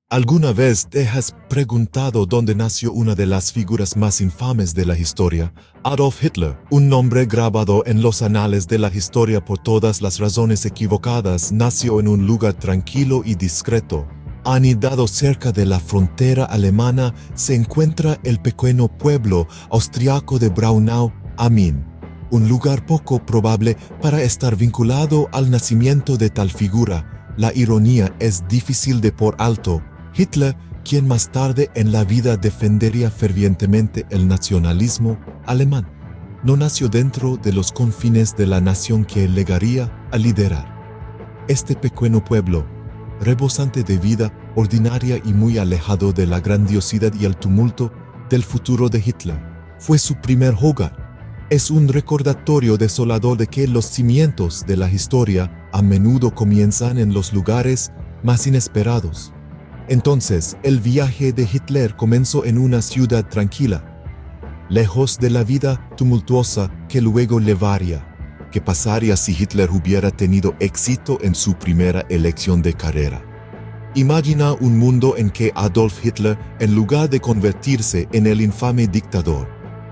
¿Alguna vez te has preguntado dónde nació una de las figuras más infames de la historia? Adolf Hitler, un nombre grabado en los anales de la historia por todas las razones equivocadas, nació en un lugar tranquilo y discreto. Anidado cerca de la frontera alemana se encuentra el pequeño pueblo austriaco de Braunau am Main, un lugar poco probable para estar vinculado al nacimiento de tal figura. La ironía es difícil de por alto. Hitler, quien más tarde en la vida defendería fervientemente el nacionalismo alemán, no nació dentro de los confines de la nación que llegaría a liderar. Este pequeño pueblo, rebosante de vida ordinaria y muy alejado de la grandiosidad y el tumulto del futuro de Hitler, fue su primer hogar. Es un recordatorio desolador de que los cimientos de la historia a menudo comienzan en los lugares más inesperados. Entonces, el viaje de Hitler comenzó en una ciudad tranquila, lejos de la vida tumultuosa que luego llevaría. ¿Qué pasaría si Hitler hubiera tenido éxito en su primera elección de carrera? Imagina un mundo en que Adolf Hitler, en lugar de convertirse en el infame dictador,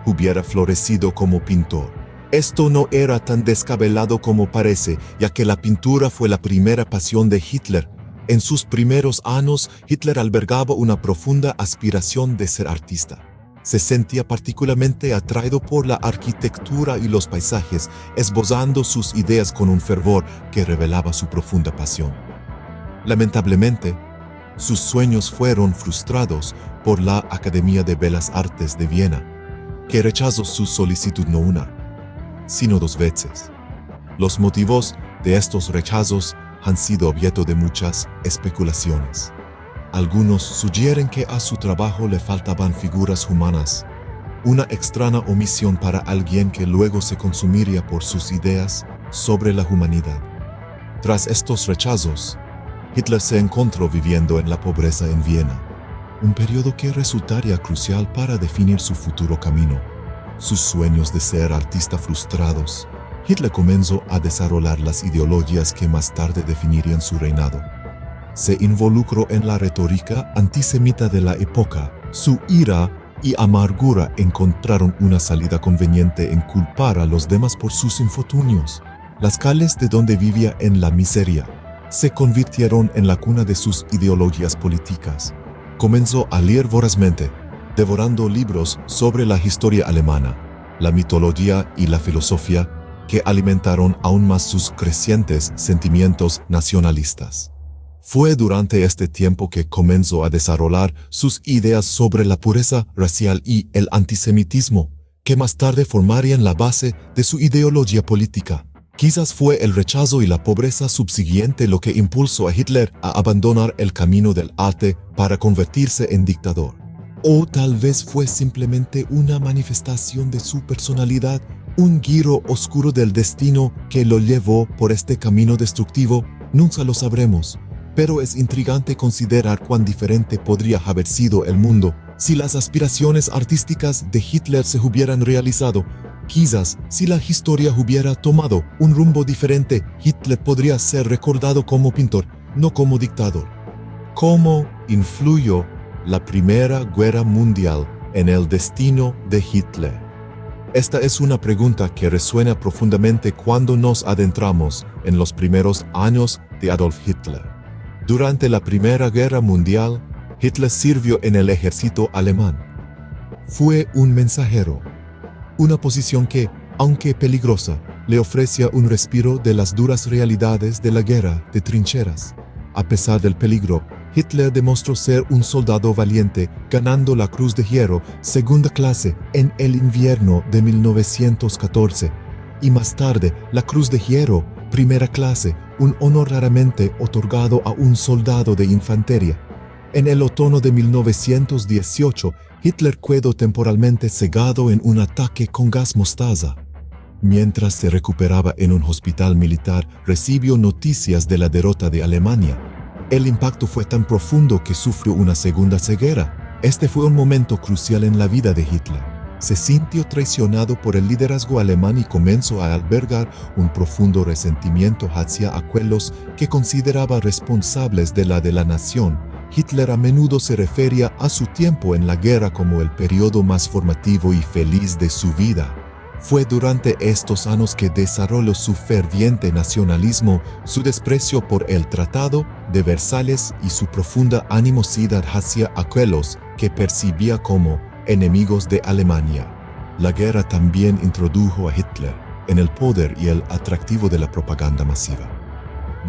hubiera florecido como pintor. Esto no era tan descabellado como parece, ya que la pintura fue la primera pasión de Hitler. En sus primeros años, Hitler albergaba una profunda aspiración de ser artista. Se sentía particularmente atraído por la arquitectura y los paisajes, esbozando sus ideas con un fervor que revelaba su profunda pasión. Lamentablemente, sus sueños fueron frustrados por la Academia de Bellas Artes de Viena, que rechazó su solicitud no una, sino dos veces. Los motivos de estos rechazos han sido objeto de muchas especulaciones. Algunos sugieren que a su trabajo le faltaban figuras humanas, una extraña omisión para alguien que luego se consumiría por sus ideas sobre la humanidad. Tras estos rechazos, Hitler se encontró viviendo en la pobreza en Viena, un periodo que resultaría crucial para definir su futuro camino. Sus sueños de ser artista frustrados, Hitler comenzó a desarrollar las ideologías que más tarde definirían su reinado. Se involucró en la retórica antisemita de la época. Su ira y amargura encontraron una salida conveniente en culpar a los demás por sus infortunios. Las calles de donde vivía en la miseria se convirtieron en la cuna de sus ideologías políticas. Comenzó a leer vorazmente, devorando libros sobre la historia alemana, la mitología y la filosofía, que alimentaron aún más sus crecientes sentimientos nacionalistas. Fue durante este tiempo que comenzó a desarrollar sus ideas sobre la pureza racial y el antisemitismo, que más tarde formarían la base de su ideología política. Quizás fue el rechazo y la pobreza subsiguiente lo que impulsó a Hitler a abandonar el camino del arte para convertirse en dictador. O tal vez fue simplemente una manifestación de su personalidad, un giro oscuro del destino que lo llevó por este camino destructivo. Nunca lo sabremos, pero es intrigante considerar cuán diferente podría haber sido el mundo si las aspiraciones artísticas de Hitler se hubieran realizado. Quizás, si la historia hubiera tomado un rumbo diferente, Hitler podría ser recordado como pintor, no como dictador. ¿Cómo influyó la Primera Guerra Mundial en el destino de Hitler? Esta es una pregunta que resuena profundamente cuando nos adentramos en los primeros años de Adolf Hitler. Durante la Primera Guerra Mundial, Hitler sirvió en el ejército alemán. Fue un mensajero, una posición que, aunque peligrosa, le ofrecía un respiro de las duras realidades de la guerra de trincheras. A pesar del peligro, Hitler demostró ser un soldado valiente, ganando la Cruz de Hierro segunda clase en el invierno de 1914, y más tarde la Cruz de Hierro primera clase, un honor raramente otorgado a un soldado de infantería. En el otoño de 1918, Hitler quedó temporalmente cegado en un ataque con gas mostaza. Mientras se recuperaba en un hospital militar, recibió noticias de la derrota de Alemania. El impacto fue tan profundo que sufrió una segunda ceguera. Este fue un momento crucial en la vida de Hitler. Se sintió traicionado por el liderazgo alemán y comenzó a albergar un profundo resentimiento hacia aquellos que consideraba responsables de la nación. Hitler a menudo se refería a su tiempo en la guerra como el periodo más formativo y feliz de su vida. Fue durante estos años que desarrolló su ferviente nacionalismo, su desprecio por el Tratado de Versalles y su profunda animosidad hacia aquellos que percibía como enemigos de Alemania. La guerra también introdujo a Hitler en el poder y el atractivo de la propaganda masiva.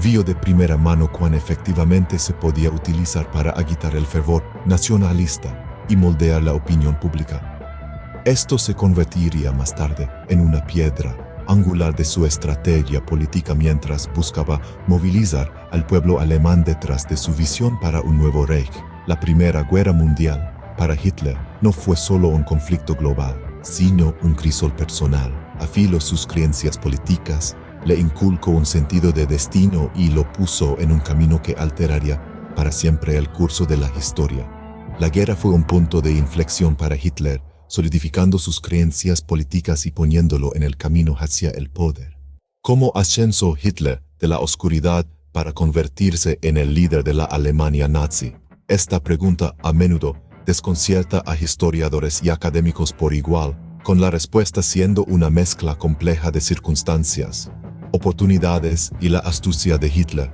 Vio de primera mano cuán efectivamente se podía utilizar para agitar el fervor nacionalista y moldear la opinión pública. Esto se convertiría más tarde en una piedra angular de su estrategia política mientras buscaba movilizar al pueblo alemán detrás de su visión para un nuevo Reich. La Primera Guerra Mundial, para Hitler, no fue solo un conflicto global, sino un crisol personal. Afiló sus creencias políticas, le inculcó un sentido de destino y lo puso en un camino que alteraría para siempre el curso de la historia. La guerra fue un punto de inflexión para Hitler, solidificando sus creencias políticas y poniéndolo en el camino hacia el poder. ¿Cómo ascendió Hitler de la oscuridad para convertirse en el líder de la Alemania nazi? Esta pregunta a menudo desconcierta a historiadores y académicos por igual, con la respuesta siendo una mezcla compleja de circunstancias, oportunidades y la astucia de Hitler.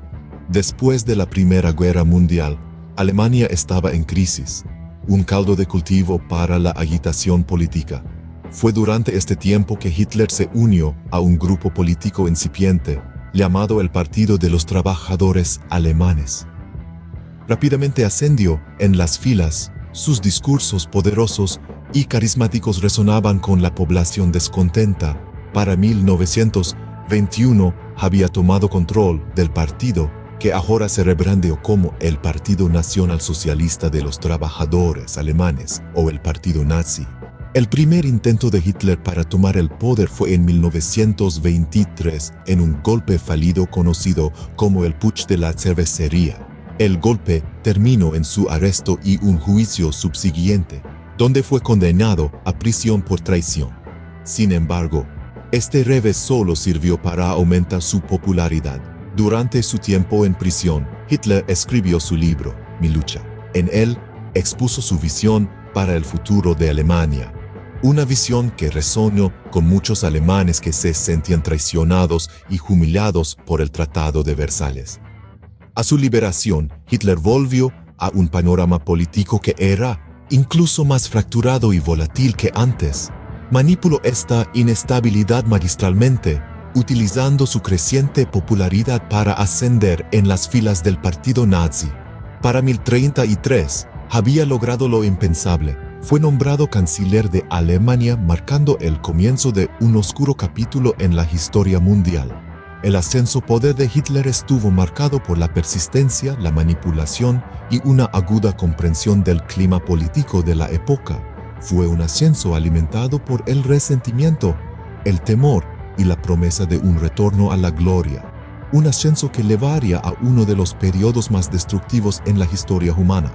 Después de la Primera Guerra Mundial, Alemania estaba en crisis, un caldo de cultivo para la agitación política. Fue durante este tiempo que Hitler se unió a un grupo político incipiente, llamado el Partido de los Trabajadores Alemanes. Rápidamente ascendió en las filas, sus discursos poderosos y carismáticos resonaban con la población descontenta. Para 1921 había tomado control del partido, que ahora se rebrandeó como el Partido Nacional Socialista de los Trabajadores Alemanes o el Partido Nazi. El primer intento de Hitler para tomar el poder fue en 1923 en un golpe fallido conocido como el Putsch de la Cervecería. El golpe terminó en su arresto y un juicio subsiguiente, donde fue condenado a prisión por traición. Sin embargo, este revés solo sirvió para aumentar su popularidad. Durante su tiempo en prisión, Hitler escribió su libro, Mi lucha. En él, expuso su visión para el futuro de Alemania. Una visión que resonó con muchos alemanes que se sentían traicionados y humillados por el Tratado de Versalles. A su liberación, Hitler volvió a un panorama político que era incluso más fracturado y volátil que antes. Manipuló esta inestabilidad magistralmente, utilizando su creciente popularidad para ascender en las filas del partido nazi. Para 1033, había logrado lo impensable. Fue nombrado canciller de Alemania, marcando el comienzo de un oscuro capítulo en la historia mundial. El ascenso poder de Hitler estuvo marcado por la persistencia, la manipulación y una aguda comprensión del clima político de la época. Fue un ascenso alimentado por el resentimiento, el temor y la promesa de un retorno a la gloria. Un ascenso que llevaría a uno de los periodos más destructivos en la historia humana.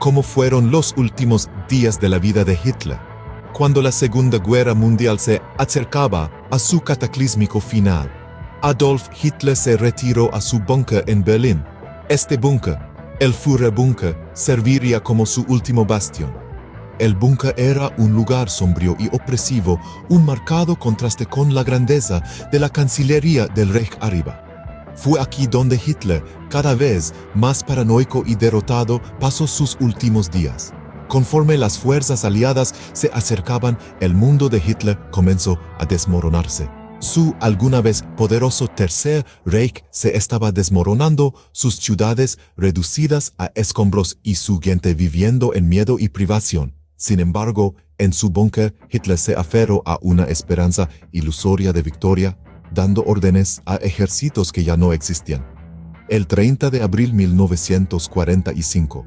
¿Cómo fueron los últimos días de la vida de Hitler? Cuando la Segunda Guerra Mundial se acercaba a su cataclísmico final, Adolf Hitler se retiró a su búnker en Berlín. Este búnker, el Führerbunker, serviría como su último bastión. El búnker era un lugar sombrío y opresivo, un marcado contraste con la grandeza de la Cancillería del Reich arriba. Fue aquí donde Hitler, cada vez más paranoico y derrotado, pasó sus últimos días. Conforme las fuerzas aliadas se acercaban, el mundo de Hitler comenzó a desmoronarse. Su alguna vez poderoso Tercer Reich se estaba desmoronando, sus ciudades reducidas a escombros y su gente viviendo en miedo y privación. Sin embargo, en su búnker, Hitler se aferró a una esperanza ilusoria de victoria, dando órdenes a ejércitos que ya no existían. El 30 de abril de 1945,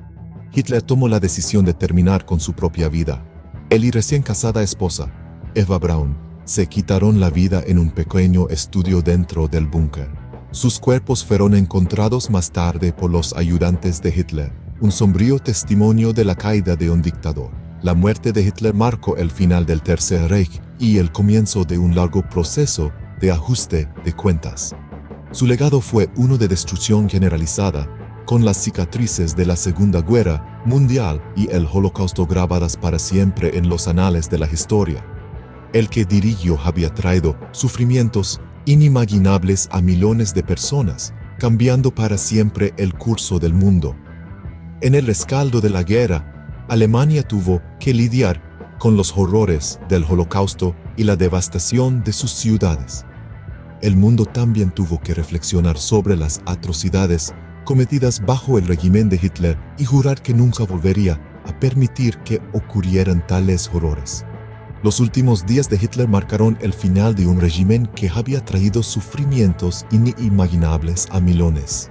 Hitler tomó la decisión de terminar con su propia vida. Él y recién casada esposa, Eva Braun, se quitaron la vida en un pequeño estudio dentro del búnker. Sus cuerpos fueron encontrados más tarde por los ayudantes de Hitler, un sombrío testimonio de la caída de un dictador. La muerte de Hitler marcó el final del Tercer Reich y el comienzo de un largo proceso de ajuste de cuentas. Su legado fue uno de destrucción generalizada, con las cicatrices de la Segunda Guerra Mundial y el Holocausto grabadas para siempre en los anales de la historia. El que dirigió había traído sufrimientos inimaginables a millones de personas, cambiando para siempre el curso del mundo. En el rescaldo de la guerra, Alemania tuvo que lidiar con los horrores del Holocausto y la devastación de sus ciudades. El mundo también tuvo que reflexionar sobre las atrocidades cometidas bajo el régimen de Hitler y jurar que nunca volvería a permitir que ocurrieran tales horrores. Los últimos días de Hitler marcaron el final de un régimen que había traído sufrimientos inimaginables a millones.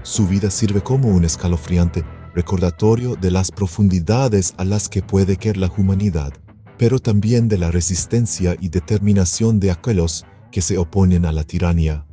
Su vida sirve como un escalofriante recordatorio de las profundidades a las que puede caer la humanidad, pero también de la resistencia y determinación de aquellos que se oponen a la tiranía.